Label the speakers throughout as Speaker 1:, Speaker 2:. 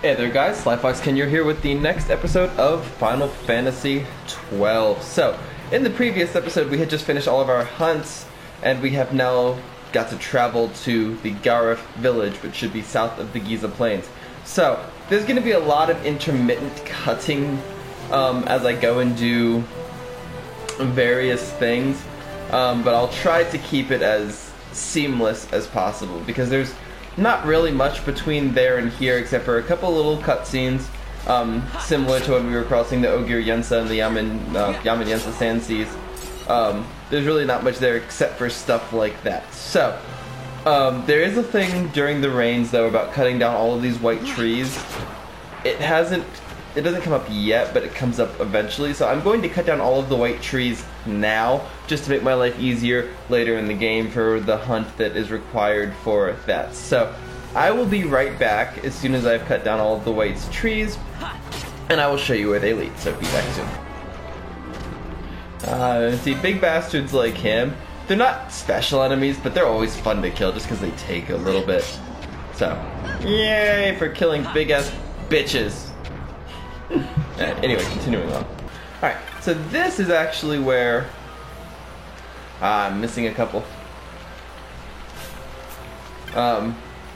Speaker 1: Hey there guys, Slyfox Ken here with the next episode of Final Fantasy XII. So, in the previous episode we had just finished all of our hunts, and we have now got to travel to the Gareth village, which should be south of the Giza Plains. So, there's going to be a lot of intermittent cutting as I go and do various things, but I'll try to keep it as seamless as possible, because there's not really much between there and here except for a couple little cutscenes, similar to when we were crossing the Ogier Yensa and the Yamen Yensa Sand Seas. There's really not much there except for stuff like that. So, there is a thing during the rains though about cutting down all of these white trees. It doesn't come up yet, but it comes up eventually. So I'm going to cut down all of the white trees now, just to make my life easier later in the game for the hunt that is required for that. So I will be right back as soon as I've cut down all of the white trees, and I will show you where they lead. So be back soon. See, big bastards like him, they're not special enemies, but they're always fun to kill just because they take a little bit. So, yay for killing big ass bitches. Anyway, continuing on. Alright, so this is actually where... I'm missing a couple.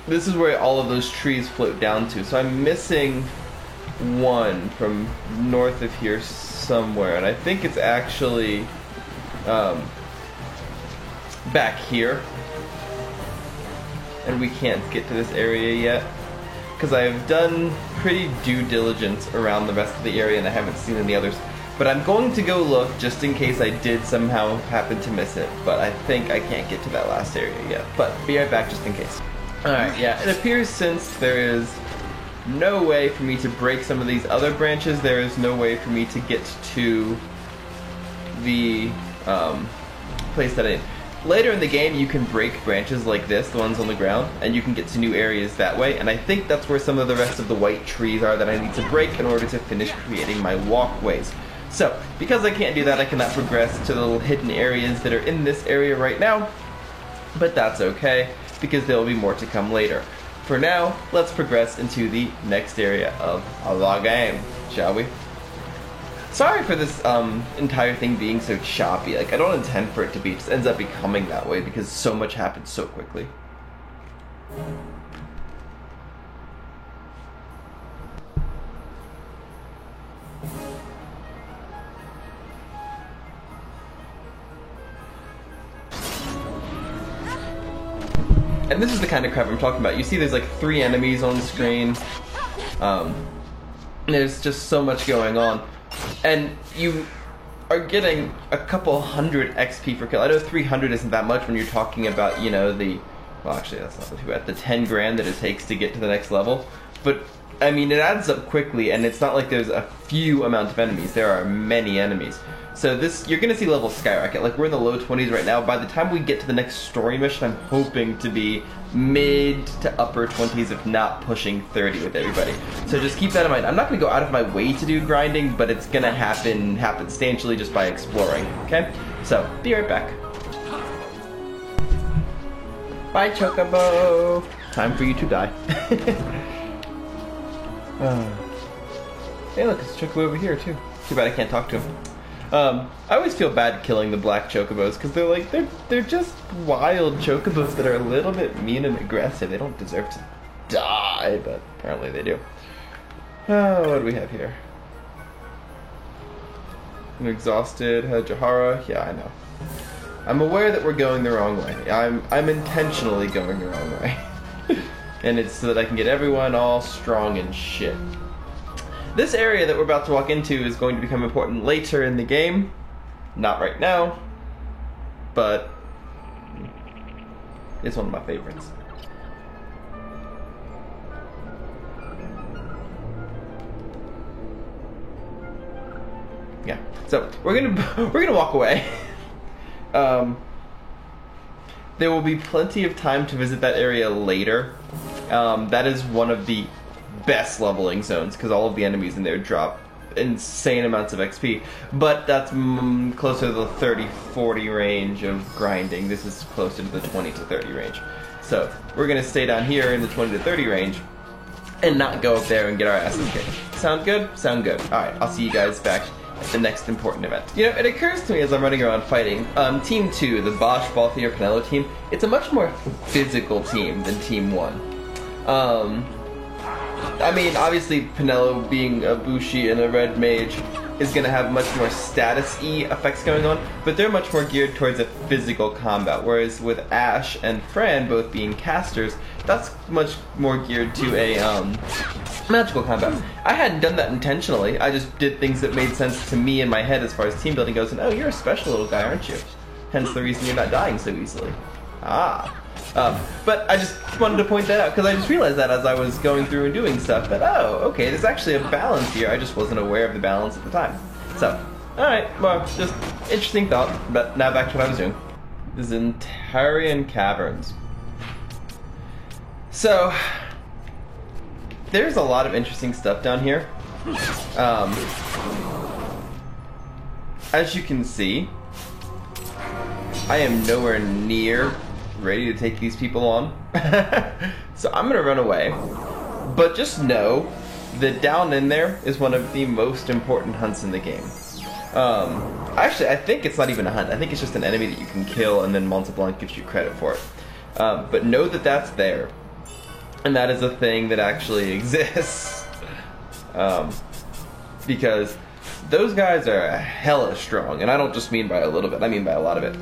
Speaker 1: This is where all of those trees float down to. So I'm missing one from north of here somewhere. And I think it's actually back here. And we can't get to this area yet, because I've done pretty due diligence around the rest of the area and I haven't seen any others. But I'm going to go look just in case I did somehow happen to miss it. But I think I can't get to that last area yet. But be right back just in case. Alright, yeah, it appears since there is no way for me to break some of these other branches, there is no way for me to get to the place that I need. Later in the game, you can break branches like this, the ones on the ground, and you can get to new areas that way, and I think that's where some of the rest of the white trees are that I need to break in order to finish creating my walkways. So, because I can't do that, I cannot progress to the little hidden areas that are in this area right now, but that's okay, because there will be more to come later. For now, let's progress into the next area of the game, shall we? Sorry for this entire thing being so choppy. Like, I don't intend for it to be. It just ends up becoming that way because so much happens so quickly. And this is the kind of crap I'm talking about. You see there's like 3 enemies on the screen. There's just so much going on. And you are getting a couple hundred XP per kill. I know 300 isn't that much when you're talking about, you know, well, actually that's not too bad, the 10 grand that it takes to get to the next level. But, I mean, it adds up quickly, and it's not like there's a few amount of enemies. There are many enemies. So you're gonna see levels skyrocket. Like, we're in the low 20s right now. By the time we get to the next story mission, I'm hoping to be mid to upper 20s, if not pushing 30 with everybody. So just keep that in mind. I'm not gonna go out of my way to do grinding, but it's gonna happen happenstantially just by exploring, okay? So, be right back. Bye, Chocobo! Time for you to die. Hey look, it's Chocobo over here too. Too bad I can't talk to him. I always feel bad killing the black chocobos because they're just wild chocobos that are a little bit mean and aggressive. They don't deserve to die, but apparently they do. What do we have here? I'm exhausted. Jahara. Yeah, I know. I'm aware that we're going the wrong way. I'm intentionally going the wrong way, and it's so that I can get everyone all strong and shit. This area that we're about to walk into is going to become important later in the game. Not right now, but it's one of my favorites. Yeah, so we're gonna walk away. There will be plenty of time to visit that area later. That is one of the best leveling zones because all of the enemies in there drop insane amounts of XP, but that's closer to the 30-40 range of grinding. This is closer to the 20 to 30 range. So we're going to stay down here in the 20 to 30 range, and not go up there and get our asses kicked. Sound good? Sound good. Alright, I'll see you guys back at the next important event. You know, it occurs to me as I'm running around fighting, Team 2, the Bosch, Balthier, Penelo team, it's a much more physical team than Team 1. I mean, obviously Penelo being a Bushi and a red mage is going to have much more status-y effects going on, but they're much more geared towards a physical combat, whereas with Ash and Fran both being casters, that's much more geared to a magical combat. I hadn't done that intentionally, I just did things that made sense to me in my head as far as team building goes, and oh, you're a special little guy, aren't you? Hence the reason you're not dying so easily. But I just wanted to point that out, because I just realized that as I was going through and doing stuff, that, oh, okay, there's actually a balance here. I just wasn't aware of the balance at the time. So, alright, well, just interesting thought, but now back to what I was doing. The Zentarian Caverns. So, there's a lot of interesting stuff down here. As you can see, I am nowhere near ready to take these people on. So I'm gonna run away. But just know that down in there is one of the most important hunts in the game. Actually, I think it's not even a hunt. I think it's just an enemy that you can kill and then Mont Blanc gives you credit for it. But know that that's there. And that is a thing that actually exists. Because those guys are hella strong, and I don't just mean by a little bit, I mean by a lot of it.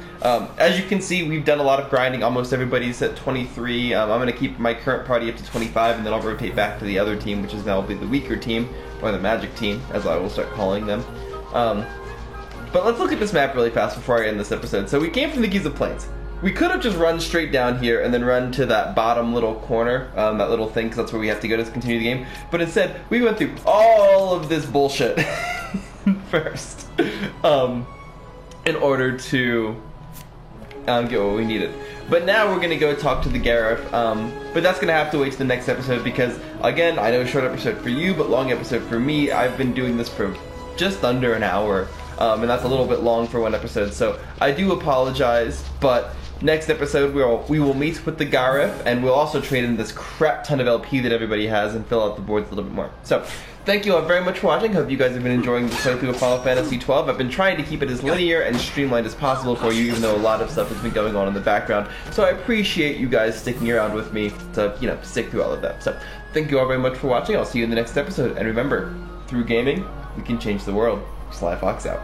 Speaker 1: As you can see, we've done a lot of grinding. Almost everybody's at 23. I'm going to keep my current party up to 25, and then I'll rotate back to the other team, which is now be the weaker team, or the magic team, as I will start calling them. But let's look at this map really fast before I end this episode. So we came from the Giza Plains. We could have just run straight down here and then run to that bottom little corner, that little thing, because that's where we have to go to continue the game. But instead, we went through all of this bullshit first, in order to get what we needed. But now we're gonna go talk to the Garif, but that's gonna have to wait to the next episode because, again, I know short episode for you, but long episode for me. I've been doing this for just under an hour, and that's a little bit long for one episode, so I do apologize, but next episode we will meet with the Garif, and we'll also trade in this crap ton of LP that everybody has and fill out the boards a little bit more. So, thank you all very much for watching. Hope you guys have been enjoying the playthrough of Final Fantasy XII. I've been trying to keep it as linear and streamlined as possible for you, even though a lot of stuff has been going on in the background. So I appreciate you guys sticking around with me to, you know, stick through all of that. So, thank you all very much for watching. I'll see you in the next episode. And remember, through gaming, we can change the world. Sly Fox out.